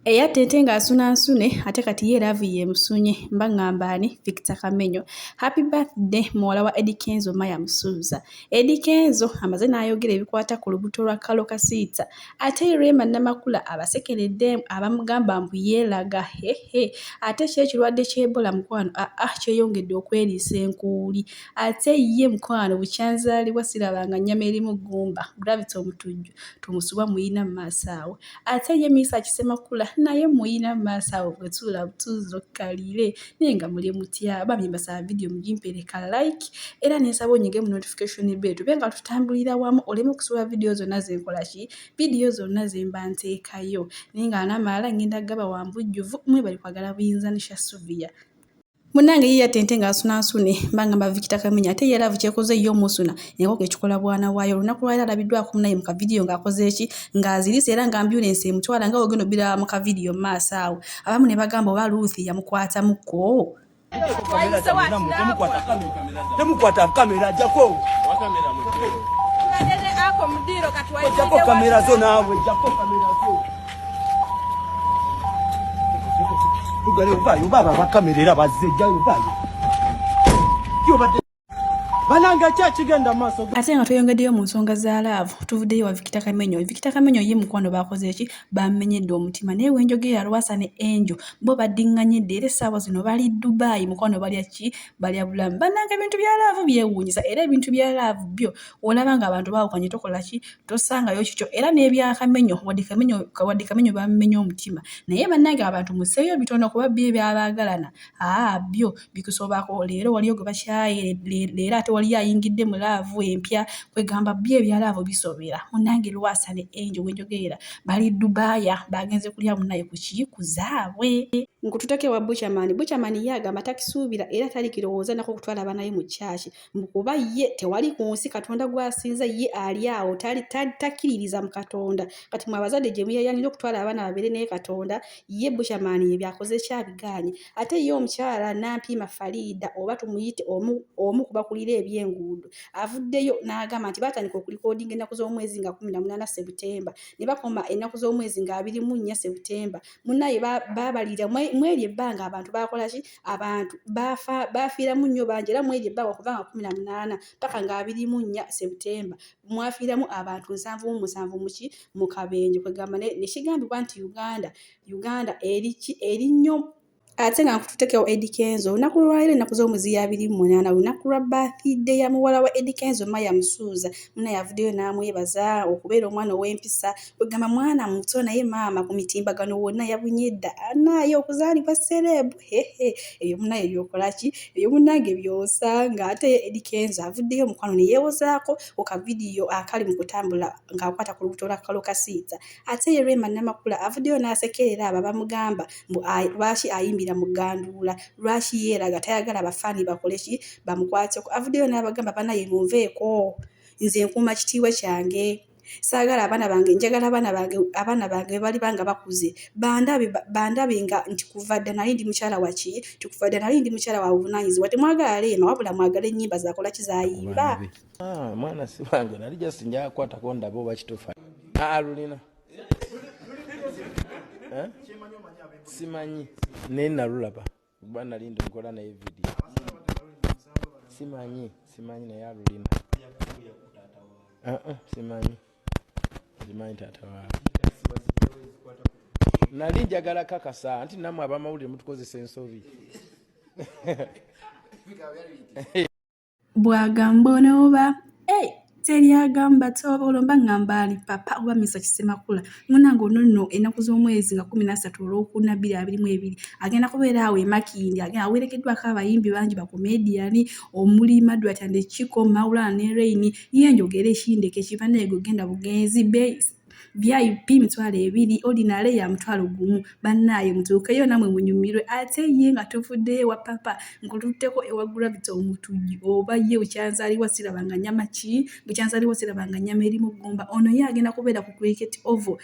Eyatete ng'asunansune ate kati ye love ye musunye mba ngamba ani Victor Kamenyo. Happy birthday muwala wa Eddy Kenzo Maya Musuuza. Eddy Kenzo amaze n'ayogera ebikwata ku lubuto lwa Kalo Kasiita. Ate rema namakula abasekeredde abamugamba mbu yeelaga hehe. Ate kyekirwadde ky'Ebola mukwano kyeyongedde okweriisa enkuuli. Ate ye mukwano bukyanzaalibwa sirabanga nnyama erimu ggumba. Gravity omutujju tumusubwa muyina mu maaso awo. Ate ye Misa Kisemakula naye muyina mu maaso awo bwe tuula butuuzo kalire naye nga muli mutya bambi mbasaba video mugimpereka like era n'ensaba onyige mu notification bell tube nga tutambulira wamu oleme okusobola video zonna zenkola ki video zonna zemba nteekayo naye nga n'amalala ngenda gaba wambujjuvu mwe bali kwagala buyinzanisha Suvia. Munange yiya tente ng'asunansune mbangamba Victor Kamenyo ate ye love bakyekoze yo musuna enkoko ekikola bwana waayo olunaku lwali alabiddwako naye mu kavidiyo ng'akoze eki ng'azirise era nga ambulance emutwala nga ogenda obira mu kavidiyo mu maaso awo abamu ne bagamba oba Ruth yamukwatamuko. Temukwata kamera jako kamera zo naawe jako kamera zo tugale ubayo baba bakamerera bazejja ubayo bananga kyakigenda maaso. Ate nga tweyongeddeyo mu nsonga za love tuvuddeyo wa Victor Kamenyo. Victor Kamenyo ye mukwano bakoze eki bamenyedde omutima naye wenjogera Lwasa ne Angel bo baddiŋŋanyedde era essaawa zino bali Dubai mukwano balya ki balya bulamu. Bannanga ebintu bya love byewuunyisa era ebintu bya love byo olaba nga abantu baawukanye tokola ki tosangayo kikyo era n'ebya Kamenyo wadde Kamenyo bamumenya omutima naye bannanga abantu museeyo bitono kuba byo ebyabaagalana byo bikusobako leero waliyo gwe bakyaye leero ate wali ayingidde mu laavu empya kwegamba bye ebya laavu bisobera. Munange Lwasa ne Angel wenjogera bali Dubai bagenze kulya munaye ku kiyiku zaabwe. Nkututake wa Buchamani yagamba takisuubira era talikirowooza nako kutwala abanaye mu kyaki kuba ye tewali ku nsi Katonda gw'asinza ye ali awo takkiririza mu Katonda kati mwe abazadde gye muyeyanira okutwala abaana babere naye Katonda ye Buchamani ye byakoze kyabiganye. Ate ye omukyala Nampima Farida oba tumuyite omu kubakulira ebyenguudo avuddeyo n'agamba nti batandika okulikodinga ennaku z'omwezi nga 18 Septemba ne bakoma ennaku z'omwezi nga 24 Septemba munaye babalira mweri ebbanga abantu bakola ki abantu bafiiramu nnyo bangi era mweri ebbanga okuva nga 18 paka nga 24 Septemba mwafiiramu abantu 77 mu kabenje kwegamba ne kigambibwa nti Uganda eri nnyo. Ate nga nkututekewo Eddy Kenzo olunaku lwaleero ennaku z'omwezi 28 olunaku lwa birthday ya muwala wa Eddy Kenzo Maya Musuuza munaye avuddeyo n'amwebaza okubeera omwana ow'empisa kwegamba mwana muto naye maama ku mitimbagano wonna yabunye dda naye okuzaalibwa serebu eyo munaye ebyokola ki eyo munnange byosanga. Ate Eddy Kenzo avuddeyo mukwano ne yeewozaako ku kavidiyo akali mu kutambula ng'akwata ku lubuto lwa Kalo Kasiita. Ate ye rema namakula avuddeyo n'asekerera abo bamugamba lwaki ayimbira muganduula lwaki yeeraga tayagala abafaani bakole ki bamukwateko. Avuddeyo n'abagamba banaye munveeko nze nkuuma kitiibwa kyange saagala abaana bange njagala abaana bange bali banga bakuze bandabe nga nti kuva dda nali ndi mukyala waki tikuva dda nali ndi mukyala wa buvunaanyizibwa temwagala leema wabula mwagala ennyimba zakola kizayimba. Mwana si wange nali just njakwatako ndaba oba kituufu lulina simanyi naye nalulaba kuba nali ndokola naye video simanyi naye alulina simanyi taata waawe nali njagala kakasa nti nammwe abamawulire mutukozesa ensobi bwagamba onooba teryagamba tobola mba ngamba ali papa oba Misa Kisemakula munange ono ennaku z'omwezi nga 13 olwokuna 2022 agenda kubeera awo emakindi agenda awerekeddwako abayimbi bangi bakomediyani omuli Madwata Ndekiko Maulana ne Rain ye njogera ekindeke kibanaye gogenda bugenzi VIP mitwalo 2 ordinary ya mutwalo 1 bannaye mutuukeyo namwe munyumirwe. Ate ye nga tuvuddeyo wa papa nkututeko ewa Gravity omutujju oba ye ukyanzaliwa sirabanga nyama ki bukyanzaliwa sirabanga nyama eri mu ggumba ono ye agenda kubeera ku cricket oval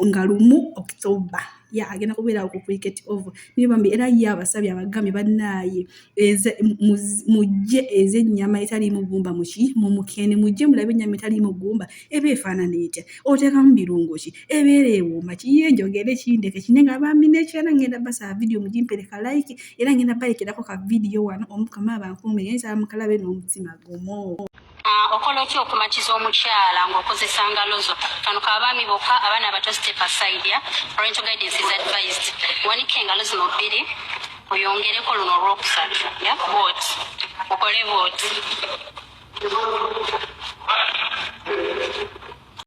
nga 1 October ya agenda kubeera ku cricket over niyo bambi era ye abasabye abagambi bannaaye mujje ez'ennyama etaliimu gumba mu mukene mujje mulabe ennyama etaliimu gumba eba efaanana etya oteekamu birungo ki ebeera ewooma kiye njogere kindeke kine nga bambi nekyera ngenda basaba vidiyo mugimpereka like era ngenda balekerako ka vidiyo wano omukama abankuume ngensaba mukalabe n'omutima gumu. Okola otya okumatiza omukyala ng'okozesa ngalozo kano k'abaami bokka abaana abato step aside ya parental guidance is advised wanika engalo zino 2 oyongereko luno olwokusatu ya bot okole bot